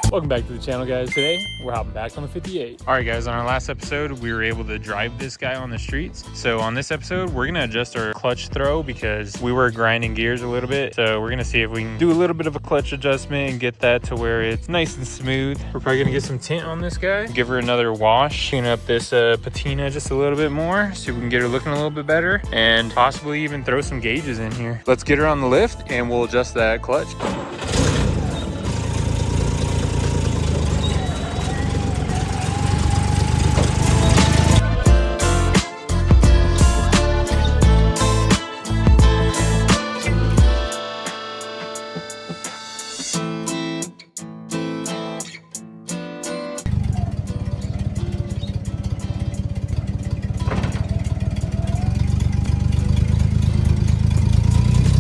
Welcome back to the channel, guys. Today we're hopping back on the 58. All right, guys, on our last episode we were able to drive this guy on the streets. So on this episode we're gonna adjust our clutch throw because we were grinding gears a little bit. So we're gonna see if we can do a little bit of a clutch adjustment and get that to where it's nice and smooth. We're probably gonna get some tint on this guy, give her another wash, clean up this patina just a little bit more, see if we can get her looking a little bit better, and possibly even throw some gauges in here. Let's get her on the lift and we'll adjust that clutch.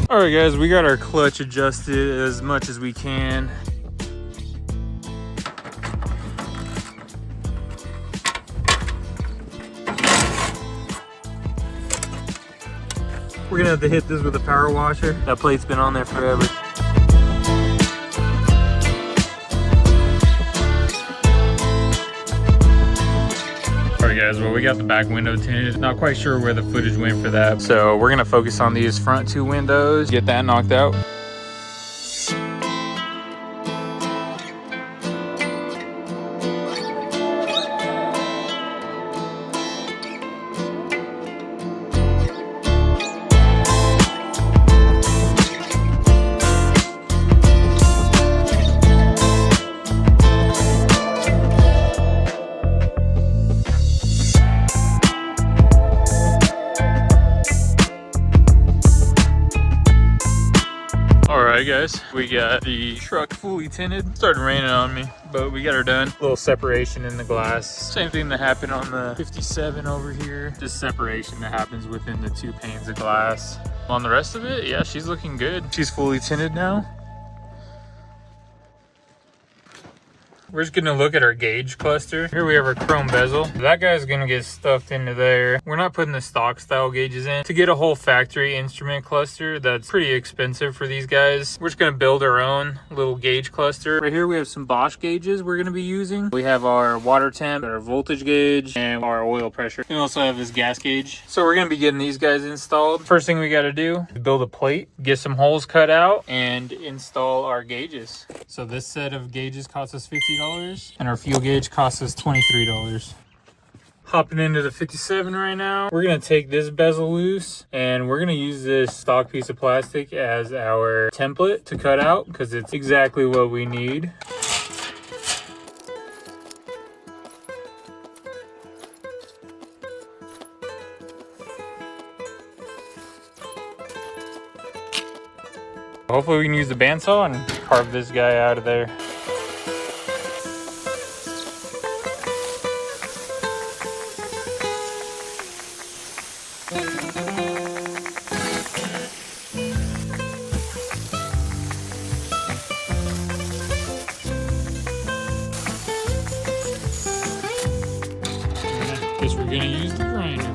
All right, guys, we got our clutch adjusted as much as we can. We're gonna have to hit this with a power washer. That plate's been on there forever. Guys, well, we got the back window tinted. Not quite sure where the footage went for that, so we're gonna focus on these front two windows, get that knocked out. Alright, guys, we got the truck fully tinted. Started raining on me, but we got her done. A little separation in the glass. Same thing that happened on the 57 over here. Just separation that happens within the two panes of glass. On the rest of it, yeah, she's looking good. She's fully tinted now. We're just gonna look at our gauge cluster. Here we have our chrome bezel. That guy's gonna get stuffed into there. We're not putting the stock style gauges in. To get a whole factory instrument cluster, that's pretty expensive for these guys. We're just gonna build our own little gauge cluster. Right here we have some Bosch gauges we're gonna be using. We have our water temp, our voltage gauge, and our oil pressure. We also have this gas gauge. So we're gonna be getting these guys installed. First thing we gotta do is build a plate, get some holes cut out, and install our gauges. So this set of gauges costs us $50. And our fuel gauge costs us $23. Hopping into the 57 right now. We're gonna take this bezel loose and we're gonna use this stock piece of plastic as our template to cut out because it's exactly what we need. Hopefully we can use the bandsaw and carve this guy out of there. Guess we're gonna use the grinder.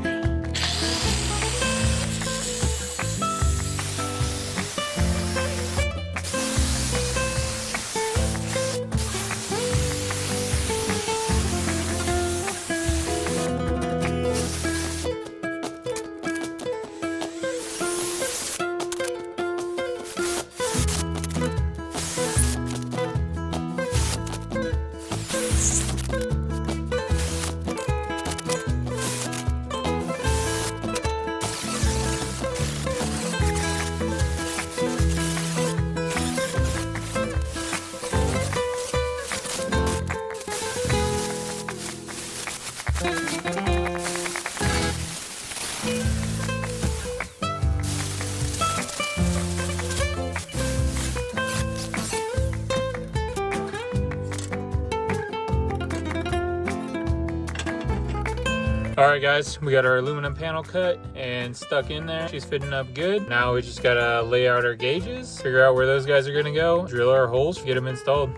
All right, guys, we got our aluminum panel cut and stuck in there. She's fitting up good. Now we just gotta lay out our gauges, figure out where those guys are gonna go, drill our holes, get them installed.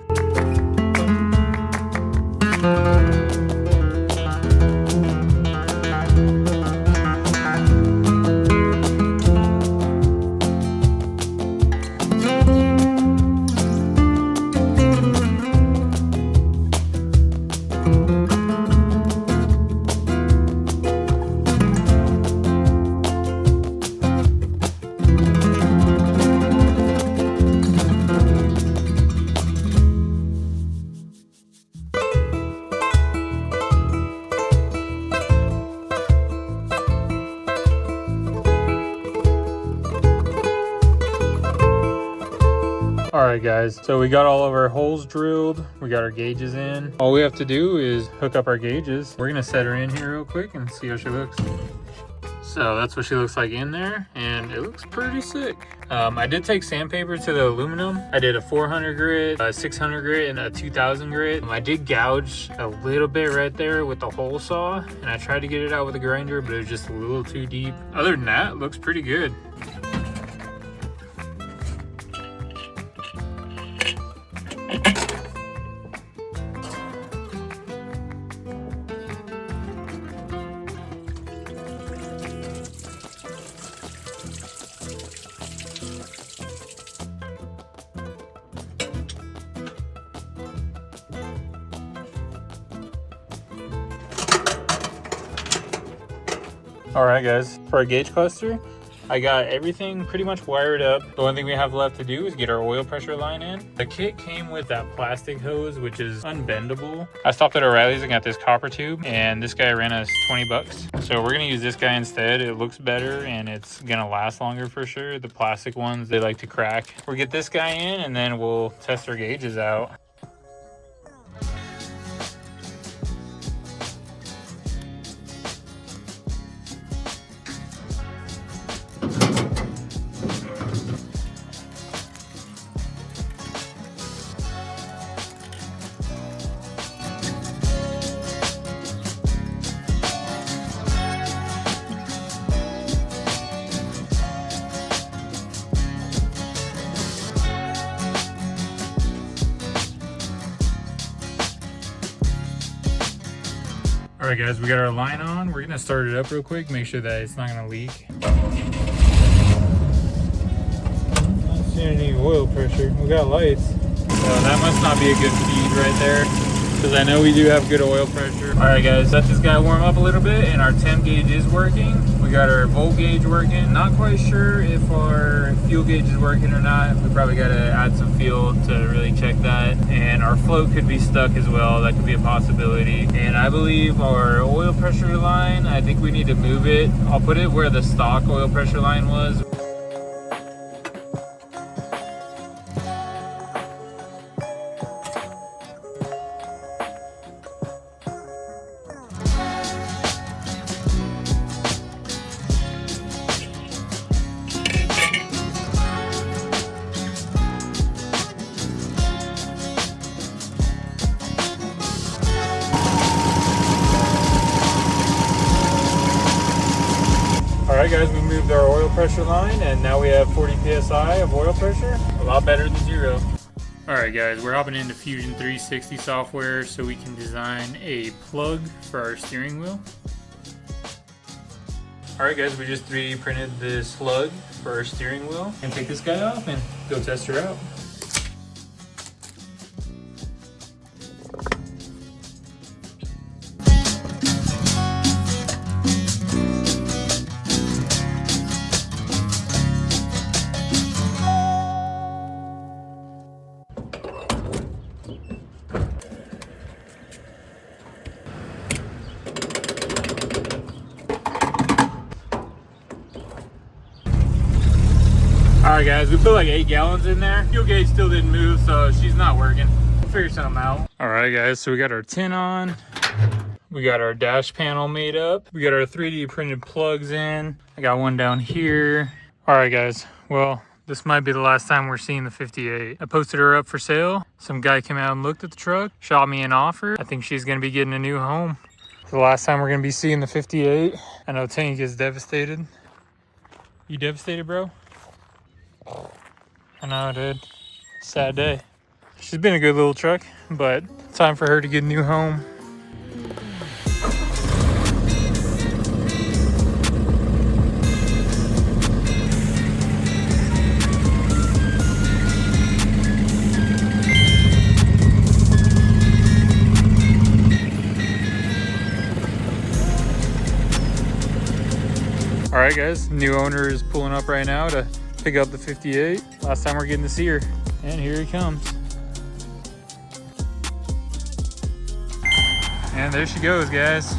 All right guys, so we got all of our holes drilled. We got our gauges in. All we have to do is hook up our gauges. We're gonna set her in here real quick and see how she looks. So that's what she looks like in there, and it looks pretty sick. I did take sandpaper to the aluminum. I did a 400 grit, a 600 grit, and a 2000 grit. I did gouge a little bit right there with the hole saw, and I tried to get it out with a grinder, but it was just a little too deep. Other than that, it looks pretty good. All right guys, for our gauge cluster, I got everything pretty much wired up. The only thing we have left to do is get our oil pressure line in. The kit came with that plastic hose, which is unbendable. I stopped at O'Reilly's and got this copper tube, and this guy ran us 20 bucks. So we're gonna use this guy instead. It looks better and it's gonna last longer for sure. The plastic ones, they like to crack. We'll get this guy in and then we'll test our gauges out. All right guys, we got our line on. We're gonna start it up real quick, make sure that it's not gonna leak. Not seeing any oil pressure. We got lights. So that must not be a good feed right there, because I know we do have good oil pressure. All right guys, let this guy warm up a little bit, and our temp gauge is working. We got our volt gauge working. Not quite sure if our fuel gauge is working or not. We probably got to add some fuel to really check that. And our float could be stuck as well. That could be a possibility. And I believe our oil pressure line, I think we need to move it. I'll put it where the stock oil pressure line was. All right guys, we moved our oil pressure line and now we have 40 PSI of oil pressure. A lot better than 0. All right guys, we're hopping into Fusion 360 software so we can design a plug for our steering wheel. All right guys, we just 3D printed this plug for our steering wheel. And take this guy off and go test her out. All right guys, we put like 8 gallons in there. Fuel gauge still didn't move, so she's not working. We'll figure something out. All right guys, so we got our tint on. We got our dash panel made up. We got our 3D printed plugs in. I got one down here. All right guys, well, this might be the last time we're seeing the 58. I posted her up for sale. Some guy came out and looked at the truck, shot me an offer. I think she's gonna be getting a new home. It's the last time we're gonna be seeing the 58. I know Tank is devastated. You devastated, bro? I know, dude. Sad day. She's been a good little truck, but time for her to get a new home. All right, guys. New owner is pulling up right now to pick up the 58. Last time we're getting to see her. And here he comes. And there she goes, guys.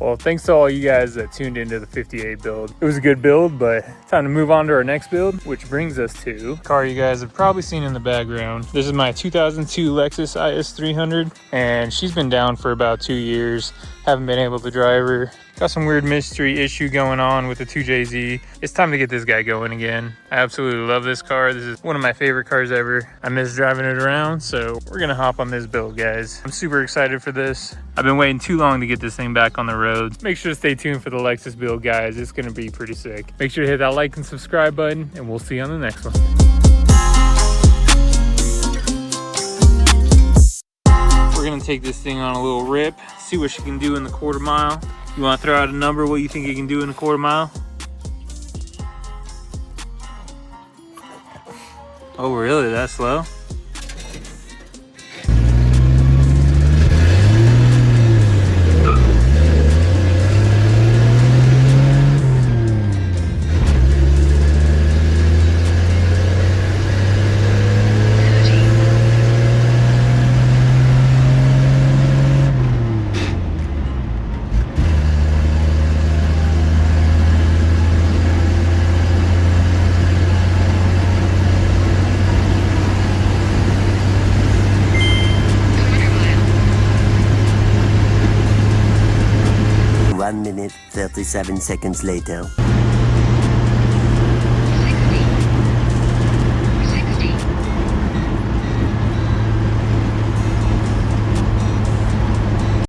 Well, thanks to all you guys that tuned into the 58 build. It was a good build, but time to move on to our next build, which brings us to car you guys have probably seen in the background. This is my 2002 Lexus IS300, and she's been down for about 2 years. Haven't been able to drive her. Got some weird mystery issue going on with the 2JZ. It's time to get this guy going again. I absolutely love this car. This is one of my favorite cars ever. I miss driving it around, so we're gonna hop on this build, guys. I'm super excited for this. I've been waiting too long to get this thing back on the road. Make sure to stay tuned for the Lexus build, guys. It's gonna be pretty sick. Make sure to hit that like and subscribe button, and we'll see you on the next one. We're gonna take this thing on a little rip, see what she can do in the quarter mile. You want to throw out a number, what you think you can do in a quarter mile? Oh, really? That slow? Minute, 37 seconds later.